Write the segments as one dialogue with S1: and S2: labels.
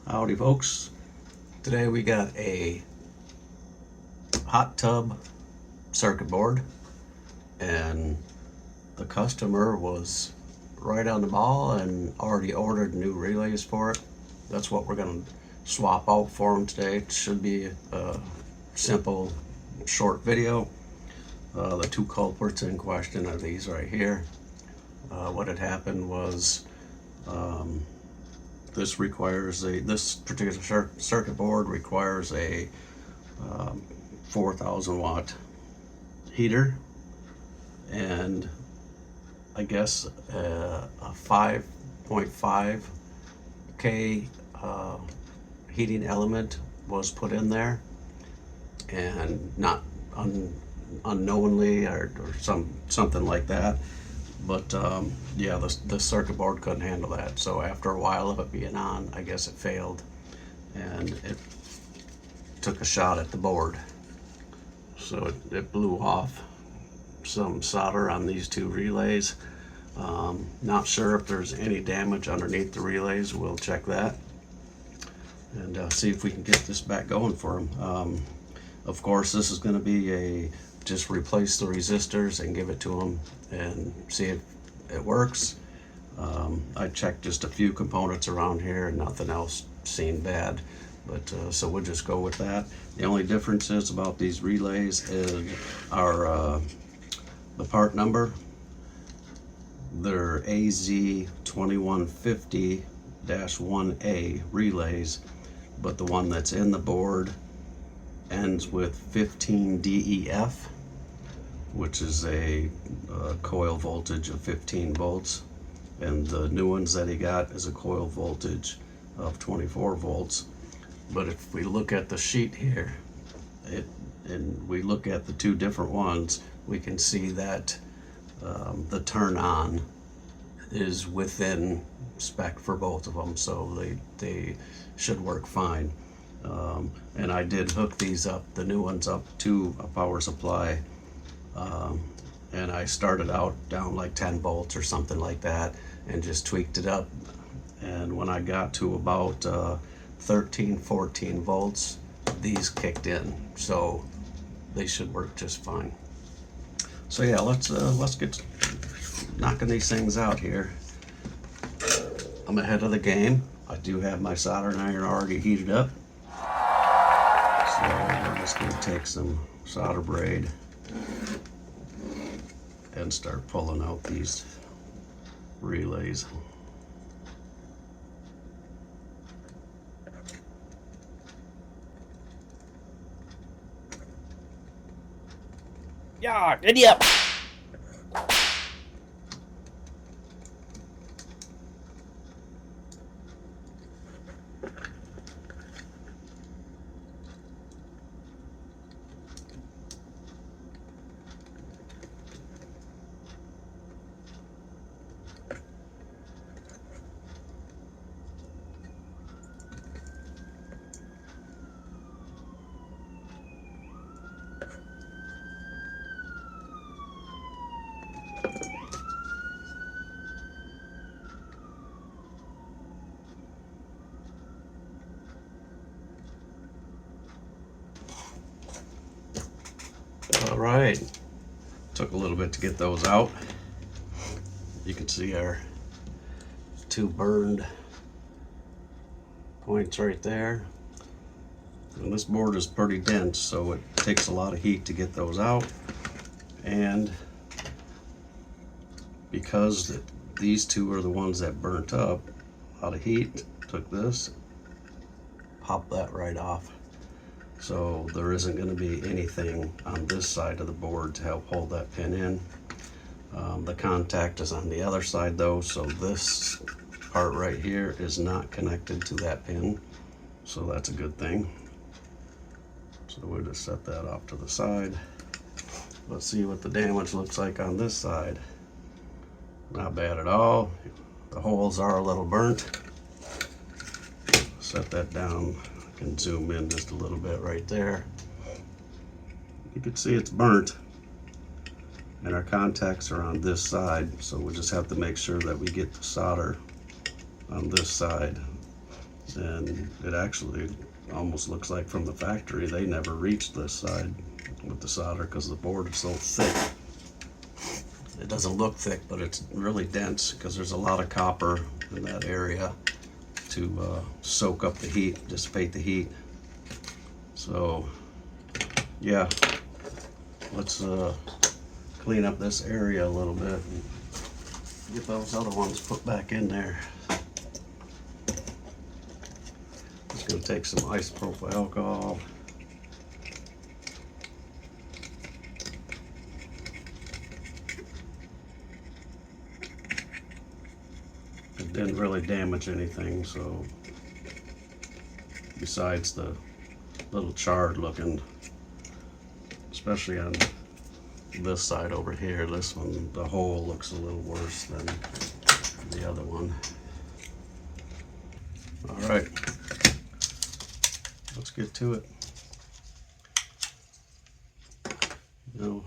S1: Howdy folks, today we got a hot tub circuit board and the customer was right on the ball and already ordered new relays for it. That's what we're going to swap out for him today. It should be a simple short video. The two culprits in question are these right here. What had happened was this particular circuit board requires a 4,000 watt heater and I guess a 5.5 K heating element was put in there, and not unknowingly or something like that. But yeah, the circuit board couldn't handle that. So after a while of it being on, I guess it failed and it took a shot at the board. So it blew off some solder on these two relays. Not sure if there's any damage underneath the relays. We'll check that and see if we can get this back going for him. Of course, this is going to be just replace the resistors and give it to them and see if it works. I checked just a few components around here and nothing else seemed bad, but so we'll just go with that. The only difference is about these relays is the part number. They're AZ2150-1A relays, but the one that's in the board ends with 15 DEF, which is a coil voltage of 15 volts, and the new ones that he got is a coil voltage of 24 volts. But if we look at the sheet here and we look at the two different ones, we can see that the turn on is within spec for both of them, so they should work fine. And I did hook these up, the new ones, up to a power supply, and I started out down like 10 volts or something like that and just tweaked it up, and when I got to about 13-14 volts, these kicked in, so they should work just fine. So yeah, let's get knocking these things out here. I'm ahead of the game. I do have my soldering iron already heated up, so we're just going to take some solder braid and start pulling out these relays.
S2: Yeah, giddy up.
S1: All right, took a little bit to get those out. You can see our two burned points right there. And this board is pretty dense, so it takes a lot of heat to get those out. And because these two are the ones that burnt up, a lot of heat, took this, popped that right off. So there isn't going to be anything on this side of the board to help hold that pin in. The contact is on the other side though, so this part right here is not connected to that pin, so that's a good thing. So we'll just set that off to the side. Let's see what the damage looks like on this side. Not bad at all. The holes are a little burnt. Set that down. I can zoom in just a little bit right there. You can see it's burnt, and our contacts are on this side, so we'll just have to make sure that we get the solder on this side. And it actually almost looks like from the factory they never reached this side with the solder because the board is so thick. It doesn't look thick, but it's really dense because there's a lot of copper in that area to soak up the heat, dissipate the heat. So yeah, let's clean up this area a little bit and get those other ones put back in there. Just gonna take some isopropyl alcohol. It didn't really damage anything, so besides the little charred looking, especially on this side over here, this one, the hole looks a little worse than the other one. All right, let's get to it. Now,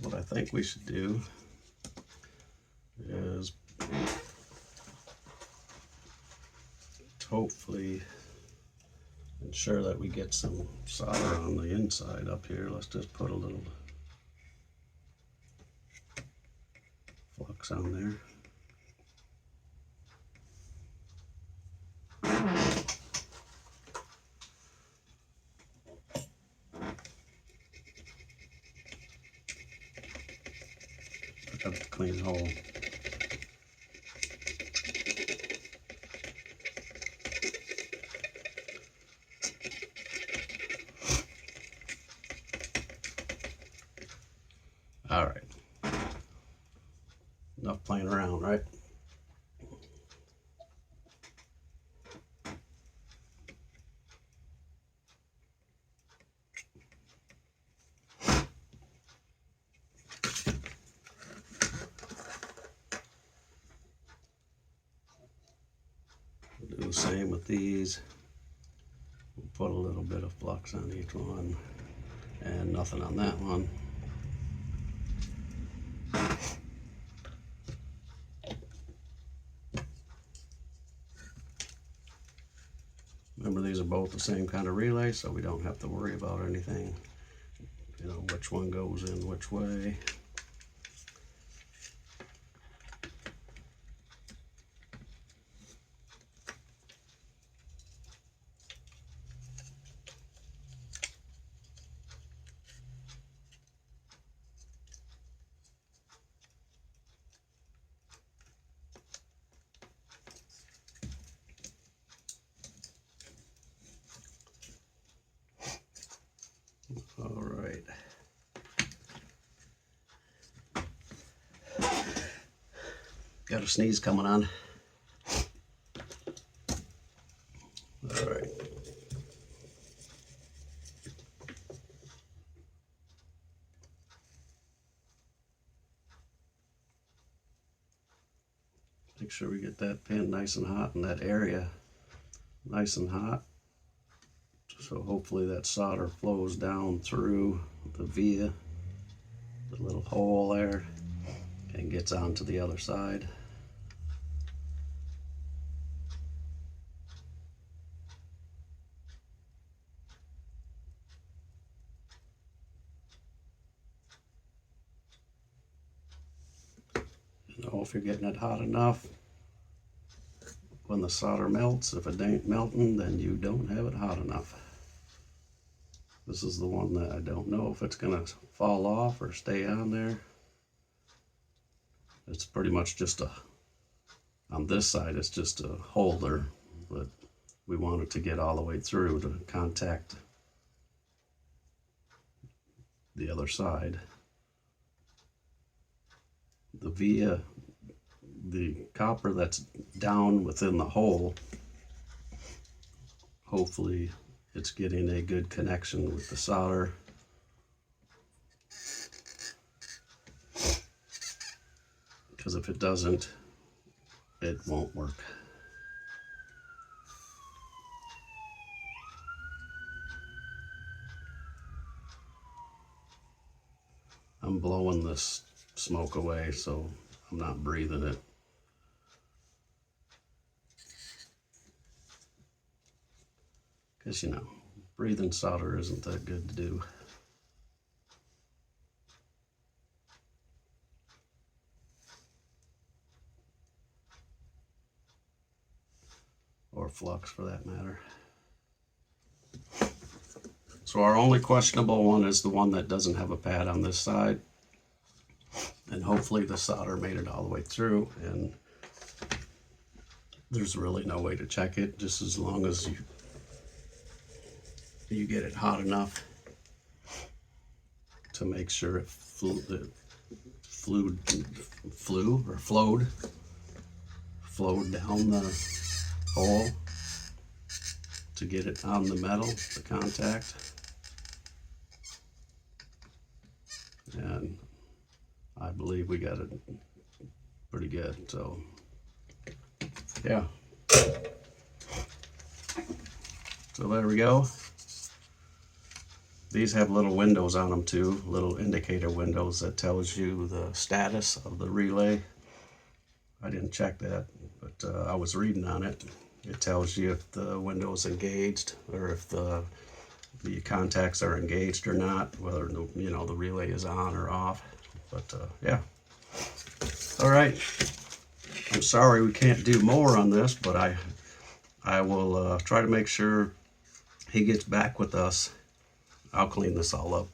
S1: what I think we should do is hopefully ensure that we get some solder on the inside up here. Let's just put a little flux on there. Pick up the clean hole. All right, enough playing around, right? We'll do the same with these. We'll put a little bit of flux on each one and nothing on that one. Remember, these are both the same kind of relay, so we don't have to worry about anything. You know, which one goes in which way. All right. Got a sneeze coming on. All right. Make sure we get that pin nice and hot in that area, nice and hot. So hopefully that solder flows down through the via, the little hole there, and gets onto the other side. You know, if you're getting it hot enough, when the solder melts, if it ain't melting, then you don't have it hot enough. This is the one that I don't know if it's gonna fall off or stay on there. It's pretty much just on this side, it's just a holder, but we want it to get all the way through to contact the other side. The copper that's down within the hole, hopefully it's getting a good connection with the solder. Because if it doesn't, it won't work. I'm blowing this smoke away, so I'm not breathing it. Because, you know, breathing solder isn't that good to do. Or flux, for that matter. So our only questionable one is the one that doesn't have a pad on this side. And hopefully the solder made it all the way through, and there's really no way to check it, just as long as you get it hot enough to make sure it flowed down the hole to get it on the metal, the contact. And I believe we got it pretty good, so yeah. So there we go. These have little windows on them too, little indicator windows that tells you the status of the relay. I didn't check that, but I was reading on it. It tells you if the window is engaged, or if the contacts are engaged or not, whether the relay is on or off. But yeah. All right. I'm sorry we can't do more on this, but I will try to make sure he gets back with us. I'll clean this all up.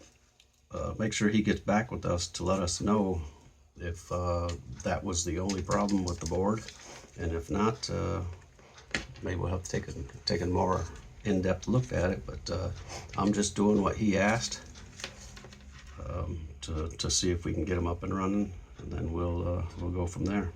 S1: Make sure he gets back with us to let us know if that was the only problem with the board, and if not, maybe we'll have to take a more in-depth look at it. But I'm just doing what he asked to see if we can get him up and running, and then we'll go from there.